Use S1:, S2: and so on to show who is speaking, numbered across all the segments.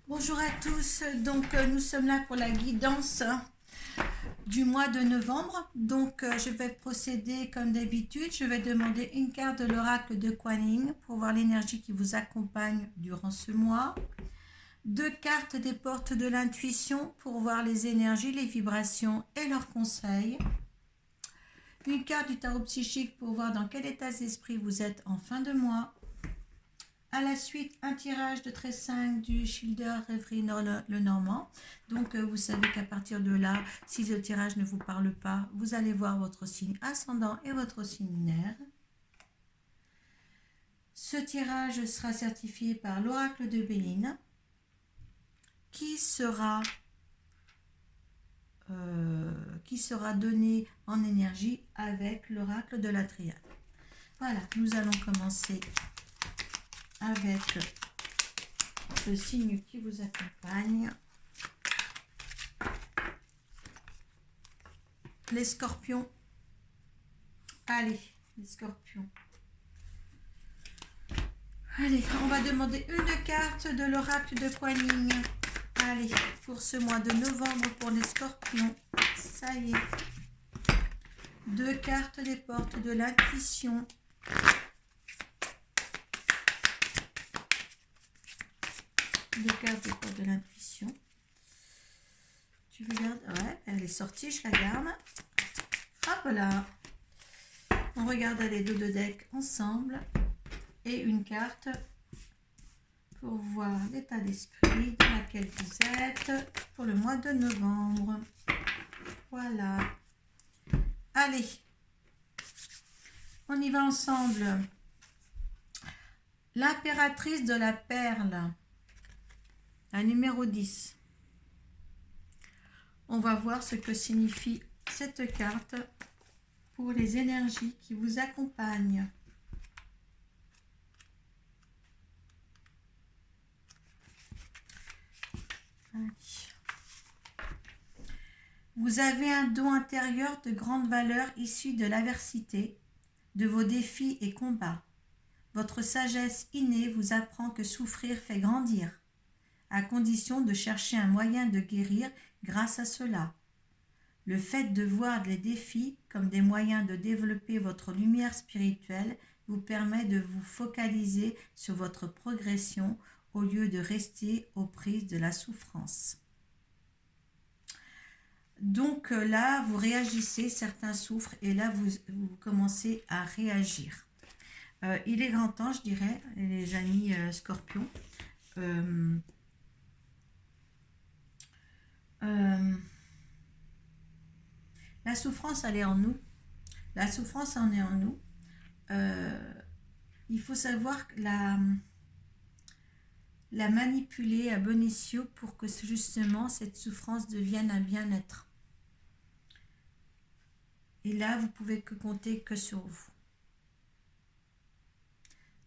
S1: Bonjour à tous, donc nous sommes là pour la guidance du mois de novembre. Donc je vais procéder comme d'habitude, je vais demander une carte de l'oracle de Kuan Yin pour voir l'énergie qui vous accompagne durant ce mois. Deux cartes des portes de l'intuition pour voir les énergies, les vibrations et leurs conseils. Une carte du tarot psychique pour voir dans quel état d'esprit vous êtes en fin de mois. À la suite, un tirage de 13-5 du Schilder Rêverie le Normand. Donc, vous savez qu'à partir de là, si le tirage ne vous parle pas, vous allez voir votre signe ascendant et votre signe lunaire. Ce tirage sera certifié par l'oracle de Béline, qui sera donné en énergie avec l'oracle de la triade. Voilà, nous allons commencer avec le signe qui vous accompagne. Les scorpions. Allez, les scorpions. Allez, on va demander une carte de l'oracle de Kuan Yin. Allez, pour ce mois de novembre pour les scorpions. Ça y est. Deux cartes des portes de l'intuition. Deux cartes des portes de l'intuition. Tu regardes? Ouais, elle est sortie, je la garde. Hop là. On regarde les deux de deck ensemble. Et une carte pour voir l'état d'esprit dans lequel vous êtes pour le mois de novembre. Voilà. Allez. On y va ensemble. L'impératrice de la perle. La numéro 10. On va voir ce que signifie cette carte pour les énergies qui vous accompagnent. Vous avez un don intérieur de grande valeur issu de l'adversité, de vos défis et combats. Votre sagesse innée vous apprend que souffrir fait grandir, à condition de chercher un moyen de guérir grâce à cela. Le fait de voir les défis comme des moyens de développer votre lumière spirituelle vous permet de vous focaliser sur votre progression au lieu de rester aux prises de la souffrance. Donc là, vous réagissez, certains souffrent, et là, vous commencez à réagir. Il est grand temps, je dirais, les amis scorpions. La souffrance, elle est en nous. La souffrance en est en nous. Il faut savoir la manipuler à bon escient pour que justement cette souffrance devienne un bien-être. Et là, vous pouvez compter que sur vous.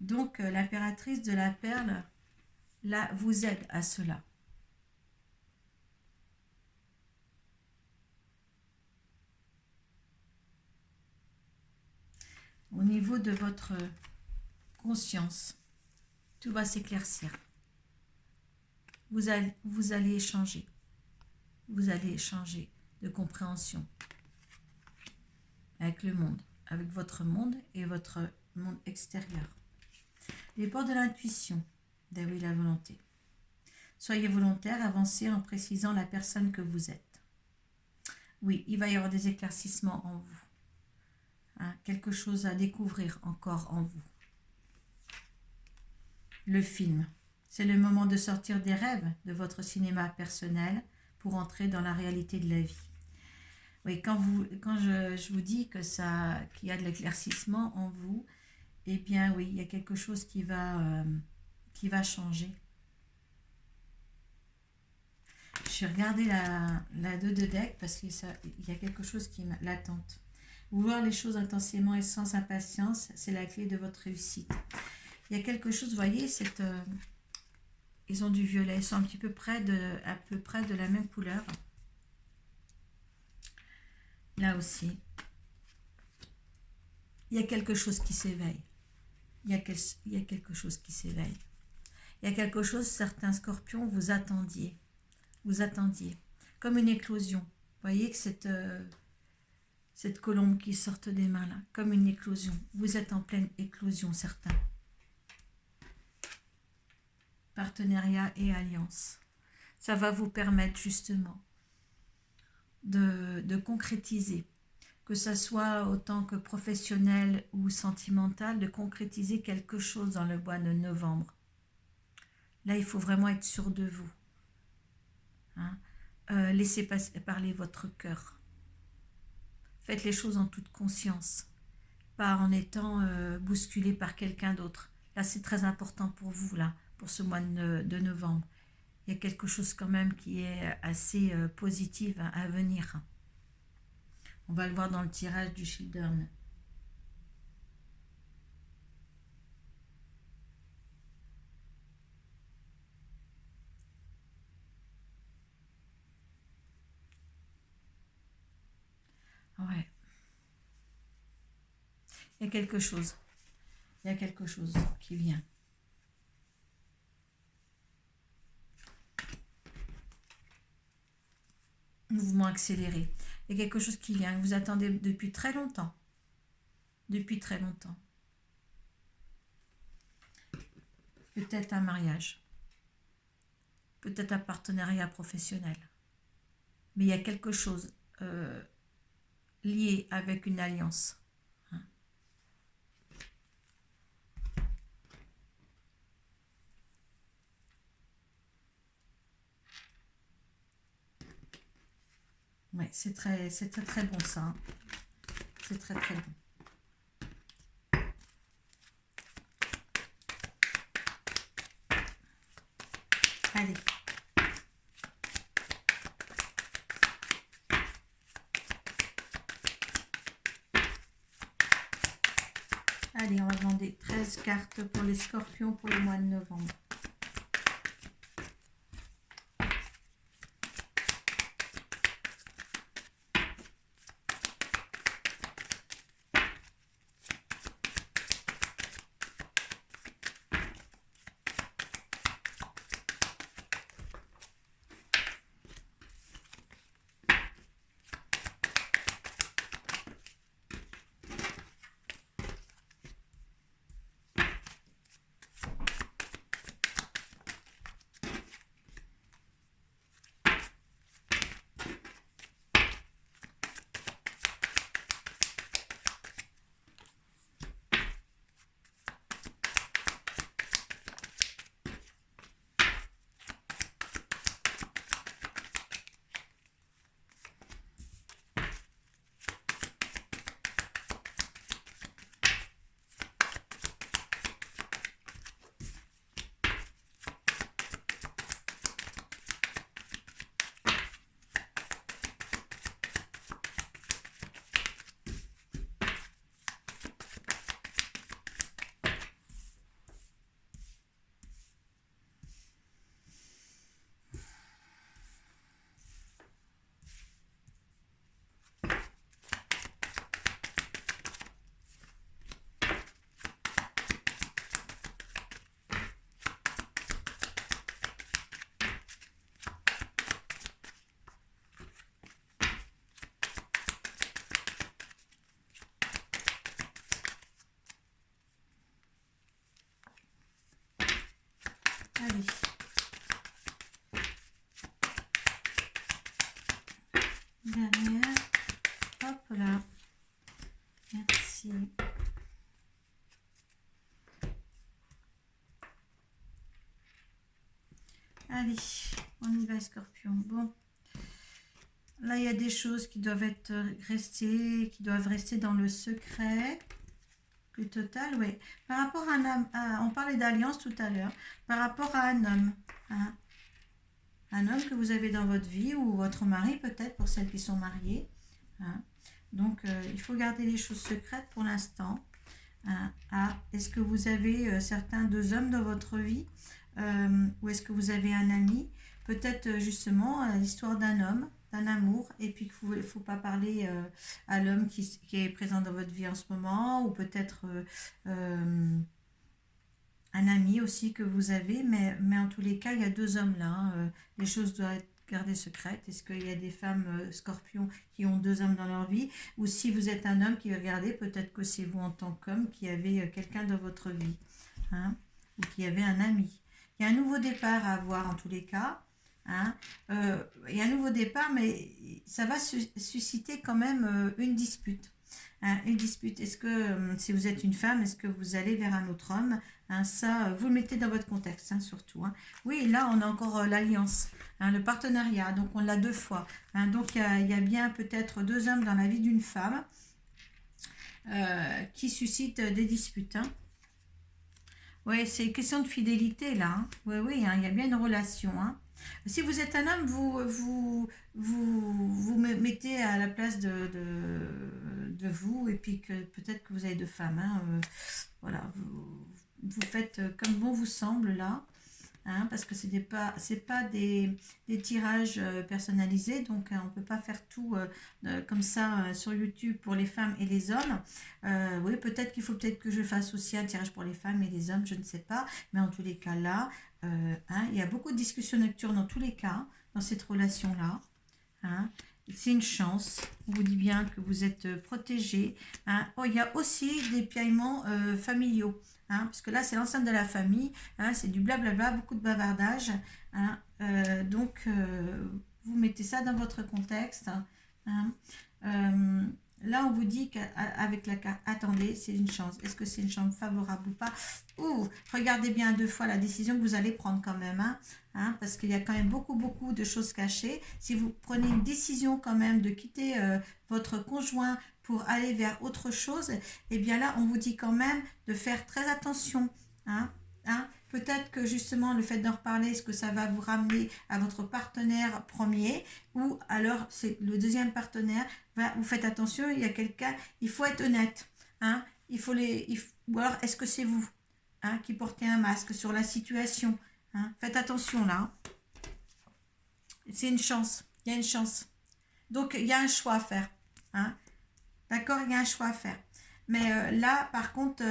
S1: Donc, l'impératrice de la perle, là, vous aide à cela. Au niveau de votre conscience, tout va s'éclaircir. Vous allez échanger. Vous allez échanger de compréhension avec le monde, avec votre monde et votre monde extérieur. Les portes de l'intuition, d'avoir la volonté. Soyez volontaire, avancez en précisant la personne que vous êtes. Oui, il va y avoir des éclaircissements en vous. Quelque chose à découvrir encore en vous. Le film. C'est le moment de sortir des rêves de votre cinéma personnel pour entrer dans la réalité de la vie. Oui, quand je vous dis qu'il y a de l'éclaircissement en vous, eh bien oui, il y a quelque chose qui va changer. J'ai regardé la 2 de deck parce qu'il y a quelque chose qui l'attente. Vouloir les choses intensément et sans impatience, c'est la clé de votre réussite. Il y a quelque chose, vous voyez, ils ont du violet, ils sont à peu près de la même couleur. Là aussi, il y a quelque chose qui s'éveille. Il y a quelque chose qui s'éveille. Il Il y a quelque chose, certains scorpions, vous attendiez. Vous attendiez. Comme une éclosion. Vous voyez que cette colombe qui sort des mains là, comme une éclosion. Vous êtes en pleine éclosion, certains. Partenariat et alliance. Ça va vous permettre justement de concrétiser, que ça soit autant que professionnel ou sentimental, de concrétiser quelque chose dans le mois de novembre. Là, il faut vraiment être sûr de vous. Hein. Laissez parler votre cœur. Faites les choses en toute conscience, pas en étant bousculé par quelqu'un d'autre. Là, c'est très important pour vous, là, pour ce mois de novembre. Il y a quelque chose quand même qui est assez positif à venir. On va le voir dans le tirage du Children. Ouais. Il y a quelque chose. Il y a quelque chose qui vient. Mouvement accéléré. Il y a quelque chose qui vient, que vous attendez depuis très longtemps. Depuis très longtemps. Peut-être un mariage. Peut-être un partenariat professionnel. Mais il y a quelque chose lié avec une alliance. Hein. Ouais, c'est très bon ça. Hein. C'est très bon. Allez. Allez, on va demander 13 cartes pour les scorpions pour le mois de novembre. Allez. Dernière. Hop là. Merci. Allez, on y va, scorpion. Bon. Là, il y a des choses qui doivent rester dans le secret. Plus total, oui. Par rapport à un homme, on parlait d'alliance tout à l'heure. Par rapport à un homme, hein, un homme que vous avez dans votre vie ou votre mari peut-être pour celles qui sont mariées. Hein. Donc, il faut garder les choses secrètes pour l'instant. Hein. Est-ce que vous avez certains deux hommes dans votre vie ou est-ce que vous avez un ami? Peut-être justement l'histoire d'un homme, d'un amour, et puis qu'il ne faut pas parler à l'homme qui est présent dans votre vie en ce moment, ou peut-être un un ami aussi que vous avez, mais en tous les cas, il y a deux hommes là, hein, les choses doivent être gardées secrètes. Est-ce qu'il y a des femmes scorpions qui ont deux hommes dans leur vie? Ou si vous êtes un homme qui regardez, peut-être que c'est vous en tant qu'homme qui avez quelqu'un dans votre vie, hein, ou qui avait un ami. Il y a un nouveau départ à avoir en tous les cas. Hein. Il y a un nouveau départ, mais ça va susciter quand même une dispute. Hein, une dispute. Est-ce que, si vous êtes une femme, est-ce que vous allez vers un autre homme? Hein, ça, vous le mettez dans votre contexte, hein, surtout. Hein. Oui, là, on a encore l'alliance, hein, le partenariat, donc on l'a deux fois. Hein, donc, il y a bien peut-être deux hommes dans la vie d'une femme qui suscitent des disputes. Hein. Oui, c'est une question de fidélité, là. Hein. Oui, oui, hein, il y a bien une relation. Hein. Si vous êtes un homme, vous mettez à la place de vous, et puis que peut-être que vous avez deux femmes. Hein, voilà, vous faites comme bon vous semble, là. Hein, parce que c'est pas des tirages personnalisés, donc on ne peut pas faire tout comme ça sur YouTube pour les femmes et les hommes. Oui, peut-être qu'il faut peut-être que je fasse aussi un tirage pour les femmes et les hommes, je ne sais pas, mais en tous les cas là, hein, il y a beaucoup de discussions nocturnes dans tous les cas, dans cette relation-là. Hein. C'est une chance, on vous dit bien que vous êtes protégé. Hein. Oh, il y a aussi des piaillements familiaux. Hein, parce que là, c'est l'enceinte de la famille, hein, c'est du blablabla, beaucoup de bavardage. Hein, donc, vous mettez ça dans votre contexte. Hein, là, on vous dit qu'avec la carte, attendez, c'est une chance. Est-ce que c'est une chance favorable ou pas? Ouh, regardez bien deux fois la décision que vous allez prendre quand même. Hein, parce qu'il y a quand même beaucoup de choses cachées. Si vous prenez une décision quand même de quitter votre conjoint pour aller vers autre chose, et bien là, on vous dit quand même de faire très attention. Hein, hein. Peut-être que justement, le fait d'en reparler, est-ce que ça va vous ramener à votre partenaire premier, ou alors c'est le deuxième partenaire, vous faites attention, il y a quelqu'un, il faut être honnête. Hein, ou alors, est-ce que c'est vous qui portez un masque sur la situation? Hein, faites attention là. C'est une chance, il y a une chance. Donc, il y a un choix à faire. Hein. D'accord, il y a un choix à faire. Mais là, par contre,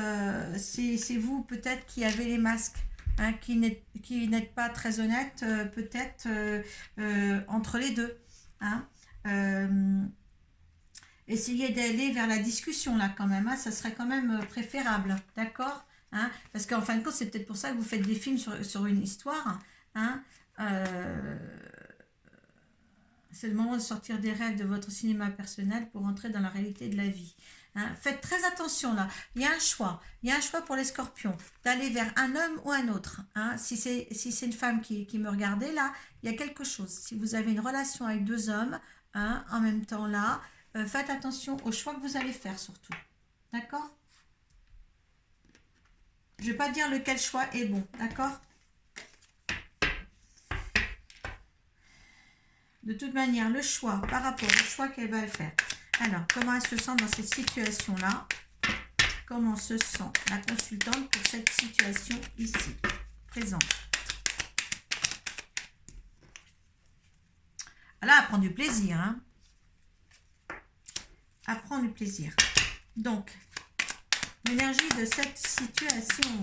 S1: c'est vous peut-être qui avez les masques, hein, qui n'êtes pas très honnête, peut-être entre les deux. Hein. Essayez d'aller vers la discussion là quand même, hein, ça serait quand même préférable, d'accord, hein, parce qu'en fin de compte, c'est peut-être pour ça que vous faites des films sur une histoire. Hein, c'est le moment de sortir des rêves de votre cinéma personnel pour entrer dans la réalité de la vie. Hein. Faites très attention là. Il y a un choix. Il y a un choix pour les scorpions d'aller vers un homme ou un autre. Hein. Si c'est une femme qui me regardait là, il y a quelque chose. Si vous avez une relation avec deux hommes, hein, en même temps là, faites attention au choix que vous allez faire surtout. D'accord? Je ne vais pas dire lequel choix est bon. D'accord? De toute manière, le choix par rapport au choix qu'elle va faire. Alors, comment elle se sent dans cette situation-là? Comment se sent la consultante pour cette situation ici, présente? Là, elle prend du plaisir. Hein. Elle prend du plaisir. Donc, l'énergie de cette situation.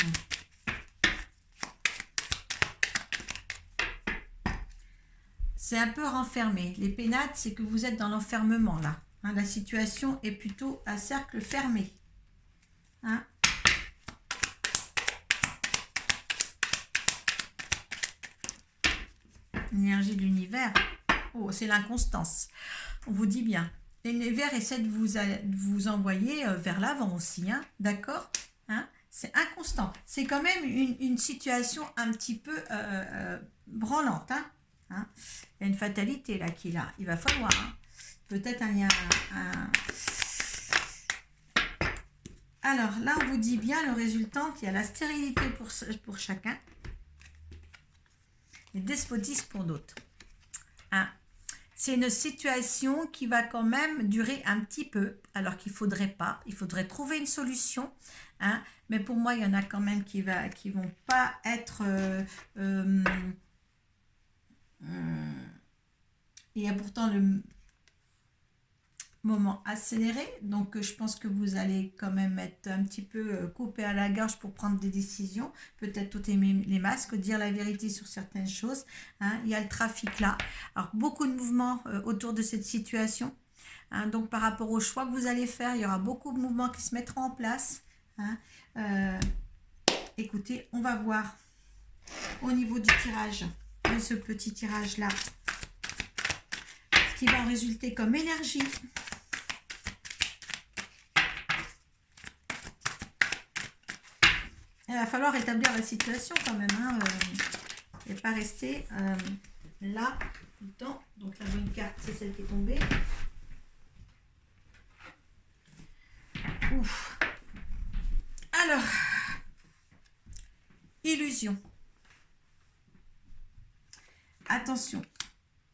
S1: C'est un peu renfermé. Les pénates, c'est que vous êtes dans l'enfermement là. Hein, la situation est plutôt à cercle fermé. Hein. L'énergie de l'univers. Oh, c'est l'inconstance. On vous dit bien. L'univers essaie de vous envoyer vers l'avant aussi. Hein, d'accord, hein. C'est inconstant. C'est quand même une situation un petit peu branlante. Hein. Hein. Il y a une fatalité là qui est là. Il va falloir. Hein. Peut-être il y a Alors là, on vous dit bien le résultat. Il y a la stérilité pour chacun. Et despotisme pour d'autres. Hein. C'est une situation qui va quand même durer un petit peu, alors qu'il ne faudrait pas. Il faudrait trouver une solution. Hein. Mais pour moi, il y en a quand même qui vont pas être... il y a pourtant moment accéléré, donc je pense que vous allez quand même être un petit peu coupé à la gorge pour prendre des décisions, peut-être ôter les masques, dire la vérité sur certaines choses, hein. Il y a le trafic là, alors beaucoup de mouvements autour de cette situation, hein. Donc par rapport au choix que vous allez faire, il y aura beaucoup de mouvements qui se mettront en place, hein. Écoutez, on va voir au niveau du tirage, de ce petit tirage là, ce qui va en résulter comme énergie. Il va falloir rétablir la situation quand même, hein, et pas rester là tout le temps. Donc la bonne carte, c'est celle qui est tombée. Ouf. Alors, illusion. Attention.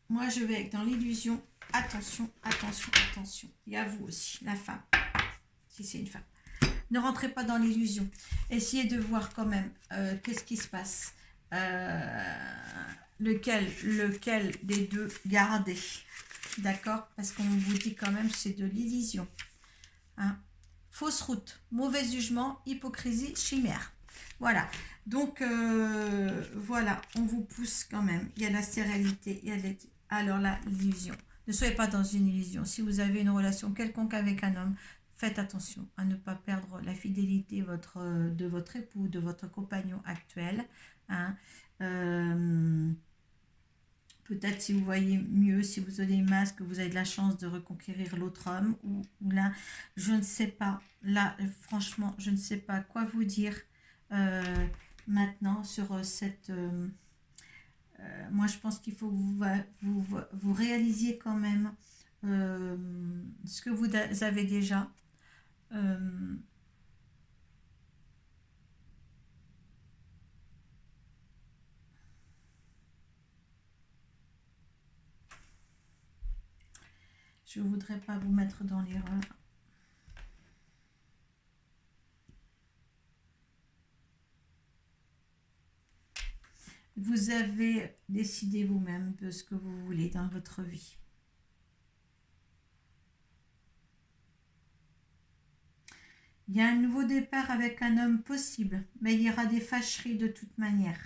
S1: Moi, je vais être dans l'illusion. Attention, attention, attention. Il y a vous aussi, la femme. Si c'est une femme. Ne rentrez pas dans l'illusion. Essayez de voir quand même qu'est-ce qui se passe. Lequel des deux garder. D'accord? Parce qu'on vous dit quand même que c'est de l'illusion. Hein? Fausse route, mauvais jugement, hypocrisie, chimère. Voilà. Donc, voilà, on vous pousse quand même. Il y a la sérénité. Alors là, l'illusion. Ne soyez pas dans une illusion. Si vous avez une relation quelconque avec un homme, faites attention à ne pas perdre la fidélité de votre époux, de votre compagnon actuel. Hein. Peut-être si vous voyez mieux, si vous avez un masque, vous avez de la chance de reconquérir l'autre homme. Ou là, je ne sais pas. Là, franchement, je ne sais pas quoi vous dire maintenant sur cette... moi, je pense qu'il faut que vous réalisiez quand même ce que vous avez déjà. Je ne voudrais pas vous mettre dans l'erreur. Vous avez décidé vous-même de ce que vous voulez dans votre vie. Il y a un nouveau départ avec un homme possible, mais il y aura des fâcheries de toute manière.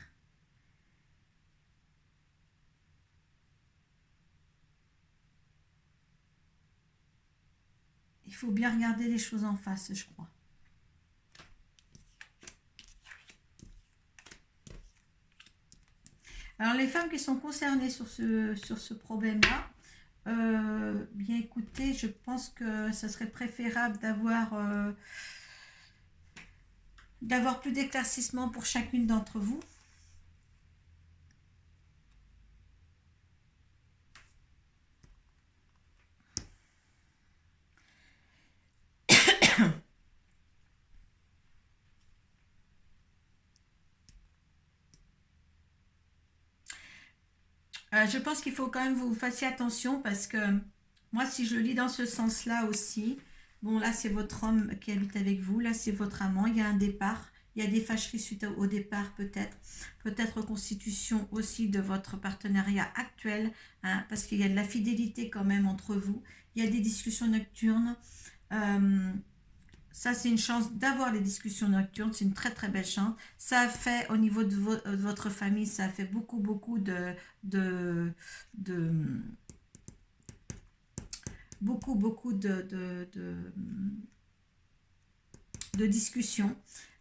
S1: Il faut bien regarder les choses en face, je crois. Alors, les femmes qui sont concernées sur ce problème-là, bien écoutez, je pense que ça serait préférable d'avoir plus d'éclaircissement pour chacune d'entre vous. Je pense qu'il faut quand même vous fassiez attention parce que moi, si je le lis dans ce sens-là aussi, bon, là, c'est votre homme qui habite avec vous, là, c'est votre amant, il y a un départ, il y a des fâcheries suite au départ peut-être reconstitution aussi de votre partenariat actuel, hein, parce qu'il y a de la fidélité quand même entre vous, il y a des discussions nocturnes. Ça, c'est une chance d'avoir les discussions nocturnes. C'est une très, très belle chance. Ça a fait, au niveau de votre famille, ça a fait beaucoup, beaucoup de beaucoup de discussions.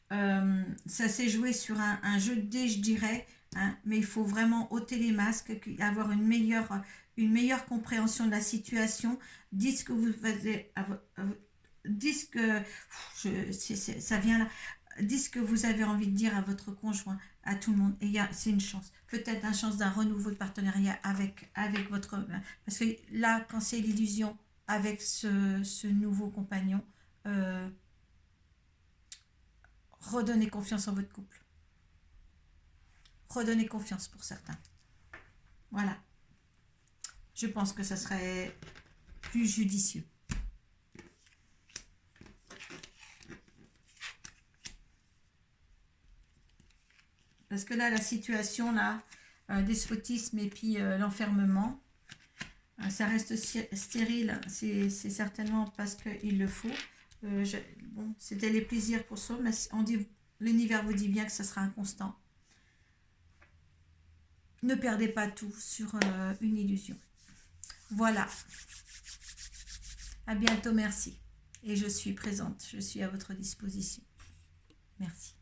S1: Ça s'est joué sur un jeu de dés, je dirais, hein, mais il faut vraiment ôter les masques, avoir une meilleure compréhension de la situation. Dites ce que vous faites, dites que ça vient là. Dites ce que vous avez envie de dire à votre conjoint, à tout le monde. Et c'est une chance. Peut-être une chance d'un renouveau de partenariat avec votre... Parce que là, quand c'est l'illusion avec ce nouveau compagnon, redonnez confiance en votre couple. Redonnez confiance pour certains. Voilà. Je pense que ça serait plus judicieux. Parce que là, la situation, là, despotisme et puis l'enfermement, Ça reste stérile, c'est certainement parce qu'il le faut. Bon, c'était les plaisirs pour soi, mais l'univers vous dit bien que ça sera inconstant. Ne perdez pas tout sur une illusion. Voilà. À bientôt, merci. Et je suis présente, je suis à votre disposition. Merci.